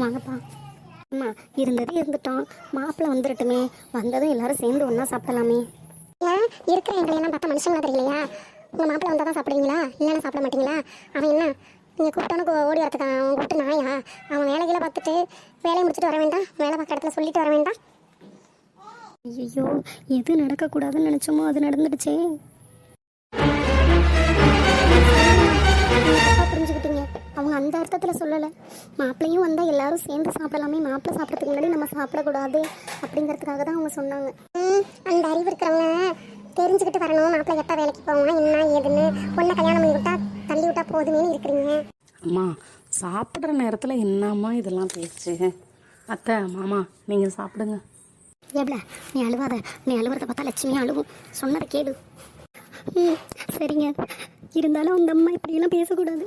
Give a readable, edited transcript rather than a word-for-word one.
வாங்கப்பா. அம்மா இருந்தது இருந்துட்டோம், மாப்பிள்ளை வந்துடட்டுமே, வந்ததும் எல்லாரும் சேர்ந்து ஒன்றா சாப்பிடலாமே. ஏன் இருக்கிற எங்களையெல்லாம் பார்த்தா மனுஷங்களா தெரியலையா? உங்கள் மாப்பிள்ளை வந்தால் தான் சாப்பிடுவீங்களா, இல்லைன்னா சாப்பிட மாட்டீங்களா? அவன் என்ன நீங்கள் கூப்பிட்டோன்னு ஓடி வரத்துக்கான்? அவன் கூப்பிட்டு நாயா? அவன் வேலைகளை பார்த்துட்டு வேலையை முடிச்சுட்டு வர வேண்டாம்? வேலை பார்க்குற இடத்துல சொல்லிட்டு வர வேண்டாம்? ஐயோ, எது நடக்கக்கூடாதுன்னு நினச்சோமோ அது நடந்துடுச்சே. புரிஞ்சுக்கிட்டீங்க, அவங்க அந்த அர்த்தத்தில் சொல்லலை. மாப்பிள்ளையும் வந்தால் எல்லாரும் சேர்ந்து சாப்பிடலாமே, மாப்பிள்ளை சாப்பிட்றதுக்கு முன்னாடி நம்ம சாப்பிடக்கூடாது அப்படிங்கிறதுக்காக தான் அவங்க சொன்னாங்க. அந்த அறிவு இருக்கிறவங்க தெரிஞ்சுக்கிட்டு வரணும். மாப்பிள்ளை எப்போ வேலைக்கு போவாங்க, என்ன ஏதுன்னு. பொண்ணை கல்யாணம் பண்ணி விட்டா தள்ளி விட்டா போதுமேனு இருக்கிறீங்க. அம்மா சாப்பிட்ற நேரத்தில் என்னம்மா இதெல்லாம் பேச்சு? அத்தை மாமா நீங்கள் சாப்பிடுங்க. எவ்வளோ நீ அழுவாத, நீ அழுவுறத பார்த்தா லட்சுமியாக அழுவும். சொன்னதை கேளு. சரிங்க, இருந்தாலும் அந்த அம்மா இப்படியெல்லாம் பேசக்கூடாது.